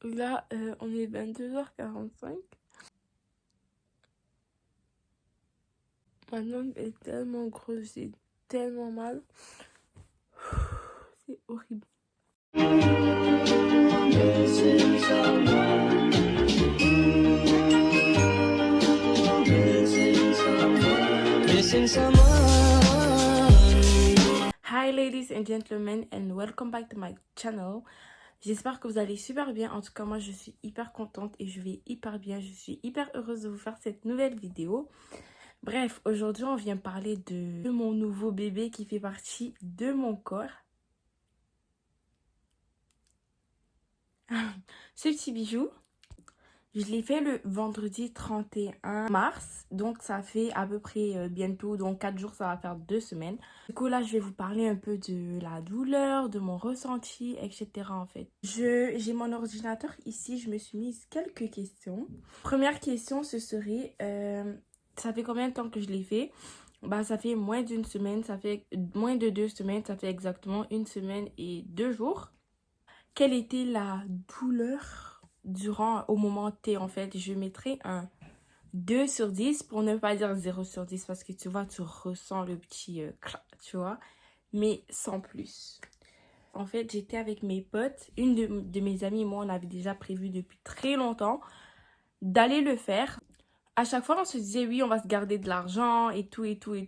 Là, on est 22h45. Ma langue est tellement grosse, j'ai tellement mal. C'est horrible. Hi ladies and gentlemen and welcome back to my channel. J'espère que vous allez super bien. En tout cas, moi je suis hyper contente et je vais hyper bien. Je suis hyper heureuse de vous faire cette nouvelle vidéo. Bref, aujourd'hui on vient parler de mon nouveau bébé qui fait partie de mon corps. Ce petit bijou, je l'ai fait le vendredi 31 mars. Donc ça fait à peu près bientôt, donc 4 jours, ça va faire 2 semaines. Du coup là, je vais vous parler un peu de la douleur, de mon ressenti, etc. en fait. J'ai mon ordinateur ici, je me suis mise quelques questions. Première question, ce serait, ça fait combien de temps que je l'ai fait? Bah, ça fait moins d'une semaine, ça fait moins de 2 semaines, ça fait exactement 1 semaine et 2 jours. Quelle était la douleur au moment T en fait? Je mettrais un 2 sur 10 pour ne pas dire 0 sur 10 parce que tu vois, tu ressens le petit clac, tu vois, mais sans plus. En fait, j'étais avec mes potes, une de mes amies et moi, on avait déjà prévu depuis très longtemps d'aller le faire. À chaque fois, on se disait oui, on va se garder de l'argent et tout,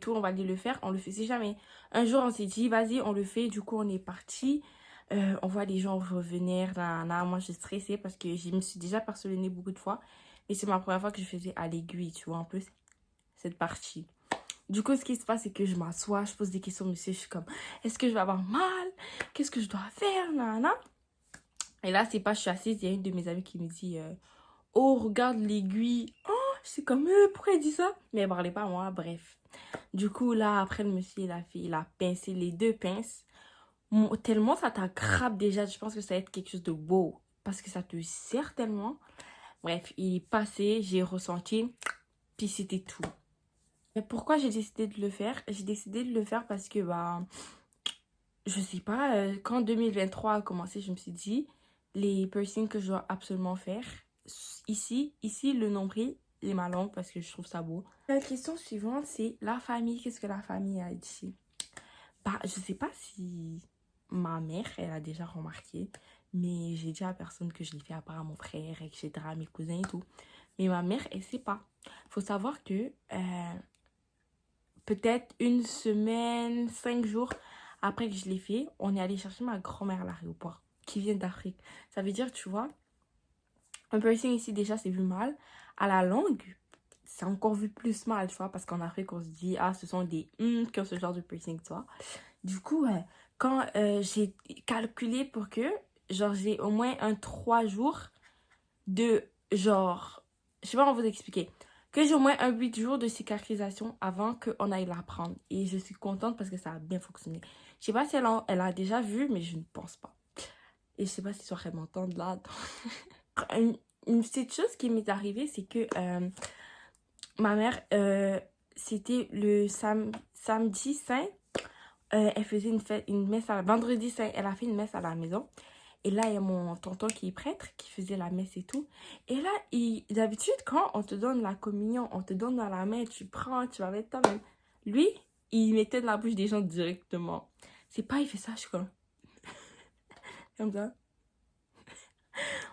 on va aller le faire. On le faisait jamais. Un jour, on s'est dit, vas-y, on le fait. Du coup, on est parti. On voit les gens revenir. Là. Moi, je suis stressée parce que je me suis déjà percé le nez beaucoup de fois. Et c'est ma première fois que je faisais à l'aiguille, tu vois, un peu cette partie. Du coup, ce qui se passe, c'est que je m'assois, je pose des questions, monsieur. Je suis comme, est-ce que je vais avoir mal? Qu'est-ce que je dois faire? Nanana. Et là, c'est pas, je suis assise, il y a une de mes amies qui me dit, oh, regarde l'aiguille. Oh, je suis comme, pourquoi elle dit ça? Mais elle parlait pas à moi, bref. Du coup, là, après, le monsieur, il a pincé les deux pinces. Tellement ça t'aggrappe déjà, je pense que ça va être quelque chose de beau. Parce que ça te serre tellement. Bref, il est passé, j'ai ressenti, puis c'était tout. Mais pourquoi j'ai décidé de le faire? J'ai décidé de le faire parce que, bah, je sais pas, quand 2023 a commencé, je me suis dit, les piercings que je dois absolument faire, ici, le nombril et ma langue, parce que je trouve ça beau. La question suivante, c'est la famille. Qu'est-ce que la famille a dit? Bah, je sais pas si ma mère, elle a déjà remarqué, mais j'ai dit à personne que je l'ai fait, à part à mon frère, etc., mes cousins et tout. Mais ma mère, elle sait pas. Faut savoir que peut-être 1 semaine, 5 jours après que je l'ai fait, on est allé chercher ma grand-mère à l'aéroport, qui vient d'Afrique. Ça veut dire, tu vois, un piercing ici déjà, c'est vu mal. À la langue, c'est encore vu plus mal, tu vois, parce qu'en Afrique, on se dit, ah, ce sont des qui ont ce genre de piercing, tu vois. Du coup, quand j'ai calculé pour que, genre, j'ai au moins 3 jours de, genre, je sais pas comment vous expliquer, que j'ai au moins 8 jours de cicatrisation avant qu'on aille la prendre. Et je suis contente parce que ça a bien fonctionné. Je sais pas si elle a déjà vu, mais je ne pense pas. Et je sais pas si soit elle m'entendre là. Une petite chose qui m'est arrivée, c'est que ma mère, c'était le samedi saint. Elle faisait une messe vendredi saint, elle a fait une messe à la maison. Et là, il y a mon tonton qui est prêtre, qui faisait la messe et tout. Et là, d'habitude, quand on te donne la communion, on te donne dans la main, tu prends, tu vas mettre toi-même. Lui, il mettait dans la bouche des gens directement. C'est pas, il fait ça, je suis comme ça.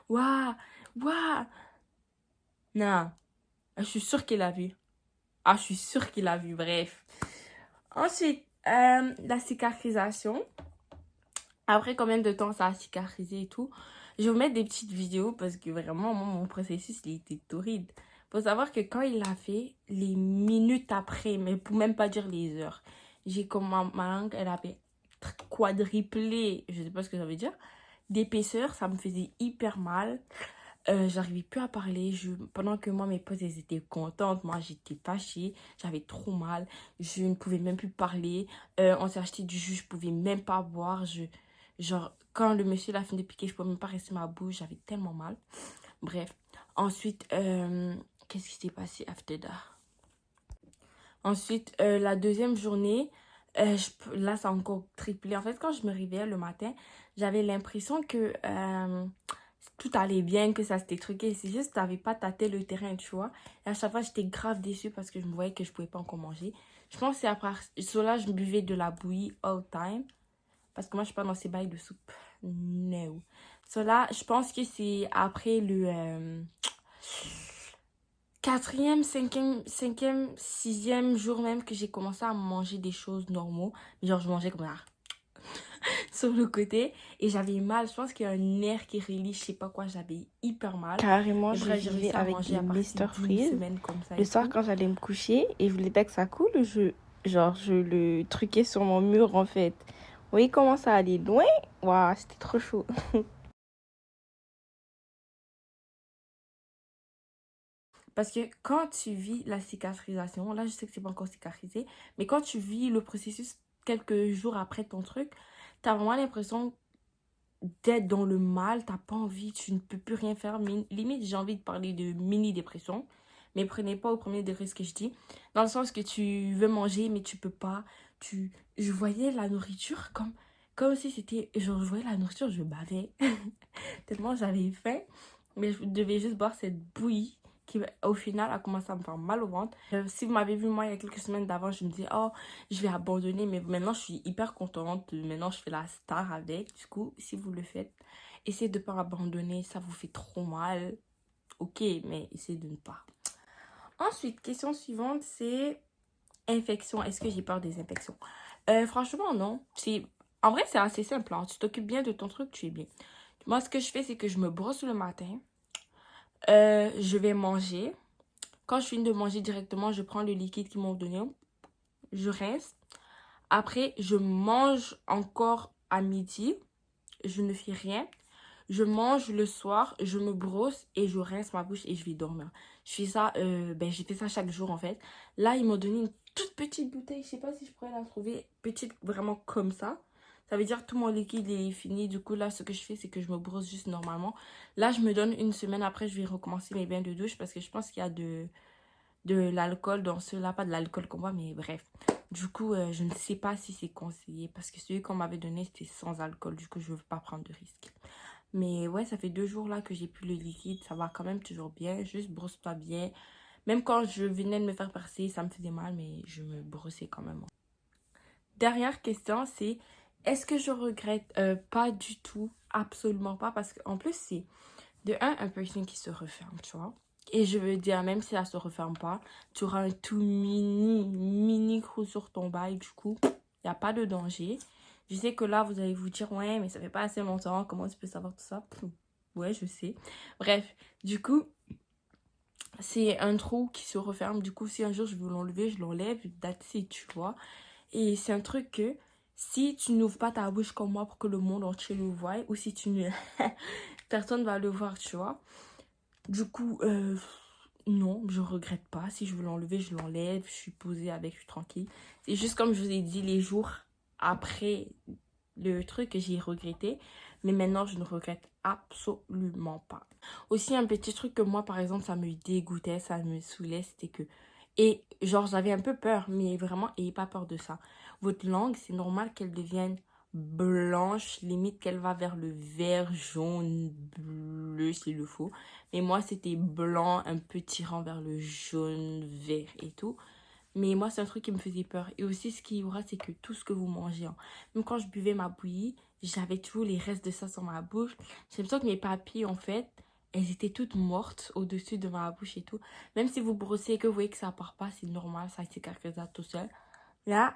Waouh, waouh. Non, je suis sûre qu'il a vu. Ah, je suis sûre qu'il a vu, bref. Ensuite, la cicatrisation. Après combien de temps ça a cicatrisé et tout. Je vais vous mettre des petites vidéos parce que vraiment, moi, mon processus, il était torride. Faut savoir que quand il l'a fait, les minutes après, mais pour même pas dire les heures, j'ai comme ma langue, elle avait quadruplé, je sais pas ce que ça veut dire, d'épaisseur. Ça me faisait hyper mal. J'arrivais plus à parler. Pendant que moi, mes potes, elles étaient contentes. Moi, j'étais fâchée. J'avais trop mal. Je ne pouvais même plus parler. On s'est acheté du jus. Je pouvais même pas boire. Genre, quand le monsieur l'a fini de piquer, je pouvais même pas rester ma bouche. J'avais tellement mal. Bref. Ensuite, qu'est-ce qui s'est passé after that? Ensuite, la deuxième journée, là, ça a encore triplé. En fait, quand je me réveillais le matin, j'avais l'impression que tout allait bien, que ça s'était truqué. C'est juste que t'avais pas tâté le terrain, tu vois. Et à chaque fois, j'étais grave déçue parce que je me voyais que je pouvais pas encore manger. Je pense que c'est après cela, je buvais de la bouillie all time. Parce que moi, je suis pas dans ces bails de soupe. No. Cela, je pense que c'est après le quatrième, sixième jour même que j'ai commencé à manger des choses normaux. Genre, je mangeais comme ça sur le côté et j'avais mal. Je pense qu'il y a un nerf qui relie, je sais pas quoi, j'avais hyper mal. Carrément, Et je bref, j'ai vivais réussi à avec manger des à partir Mister d'une Freeze. semaine comme ça Le et soir, tout. quand j'allais me coucher et je voulais pas que ça coule, je le truquais sur mon mur en fait. Vous voyez comment ça allait loin? Waouh, c'était trop chaud. Parce que quand tu vis la cicatrisation, là je sais que c'est pas encore cicatrisé, mais quand tu vis le processus quelques jours après ton truc, t'as vraiment l'impression d'être dans le mal, t'as pas envie, tu ne peux plus rien faire. Limite, j'ai envie de parler de mini-dépression, mais prenez pas au premier degré ce que je dis. Dans le sens que tu veux manger, mais tu peux pas. Je voyais la nourriture comme si c'était... Genre, je voyais la nourriture, je bavais. Tellement j'avais faim. Mais je devais juste boire cette bouillie qui, au final, a commencé à me faire mal au ventre. Si vous m'avez vu, moi, il y a quelques semaines d'avant, je me disais, oh, je vais abandonner. Mais maintenant, je suis hyper contente. Maintenant, je fais la star avec. Du coup, si vous le faites, essayez de ne pas abandonner. Ça vous fait trop mal. Ok, mais essayez de ne pas. Ensuite, question suivante, c'est infection. Est-ce que j'ai peur des infections? Franchement, non. En vrai, c'est assez simple, hein. Tu t'occupes bien de ton truc, tu es bien. Moi, ce que je fais, c'est que je me brosse le matin. Je vais manger. Quand je finis de manger directement, je prends le liquide qu'ils m'ont donné. Je rince. Après, je mange encore à midi. Je ne fais rien. Je mange le soir, je me brosse et je rince ma bouche et je vais dormir. Je fais ça, j'ai fait ça chaque jour en fait. Là, ils m'ont donné une toute petite bouteille. Je sais pas si je pourrais la trouver petite, vraiment comme ça. Ça veut dire que tout mon liquide est fini. Du coup, là, ce que je fais, c'est que je me brosse juste normalement. Là, je me donne une semaine après, je vais recommencer mes bains de douche parce que je pense qu'il y a de l'alcool dans ceux-là. Pas de l'alcool qu'on voit, mais bref. Du coup, je ne sais pas si c'est conseillé parce que celui qu'on m'avait donné, c'était sans alcool. Du coup, je ne veux pas prendre de risque. Mais ouais, ça fait 2 jours là que j'ai plus le liquide. Ça va quand même toujours bien. Juste brosse-toi bien. Même quand je venais de me faire percer, ça me faisait mal, mais je me brossais quand même. Dernière question, c'est est-ce que je regrette? Pas du tout. Absolument pas. Parce qu'en plus, c'est de un piercing qui se referme, tu vois. Et je veux dire, même si ça se referme pas, tu auras un tout mini creux sur ton bail. Du coup, il n'y a pas de danger. Je sais que là, vous allez vous dire, ouais, mais ça fait pas assez longtemps. Comment tu peux savoir tout ça? Ouais, je sais. Bref, du coup, c'est un trou qui se referme. Du coup, si un jour je veux l'enlever, je l'enlève. That's it, tu vois. Et c'est un truc que si tu n'ouvres pas ta bouche comme moi pour que le monde entier le voie, ou si tu ne... personne va le voir, tu vois. Du coup, non, je regrette pas. Si je veux l'enlever, je l'enlève. Je suis posée avec, je suis tranquille. C'est juste comme je vous ai dit, les jours après le truc que j'ai regretté. Mais maintenant, je ne regrette absolument pas. Aussi, un petit truc que moi, par exemple, ça me dégoûtait, ça me saoulait, c'était que... Et genre, j'avais un peu peur, mais vraiment, ayez pas peur de ça. Votre langue, c'est normal qu'elle devienne blanche, limite qu'elle va vers le vert, jaune, bleu s'il le faut. Mais moi, c'était blanc, un peu tirant vers le jaune, vert et tout. Mais moi, c'est un truc qui me faisait peur. Et aussi, ce qu'il y aura, c'est que tout ce que vous mangez, hein, même quand je buvais ma bouillie, j'avais toujours les restes de ça sur ma bouche. J'ai l'impression que mes papilles, en fait, elles étaient toutes mortes au-dessus de ma bouche et tout. Même si vous brossez et que vous voyez que ça part pas, c'est normal, ça cicatrise tout seul. Là,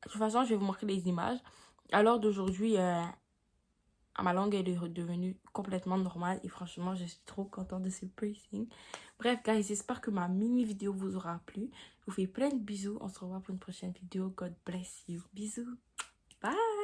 de toute façon, je vais vous montrer les images. À l'heure d'aujourd'hui, ma langue elle est redevenue complètement normale et franchement, je suis trop contente de ce piercing. Bref, guys, j'espère que ma mini vidéo vous aura plu. Je vous fais plein de bisous. On se revoit pour une prochaine vidéo. God bless you. Bisous. Bye.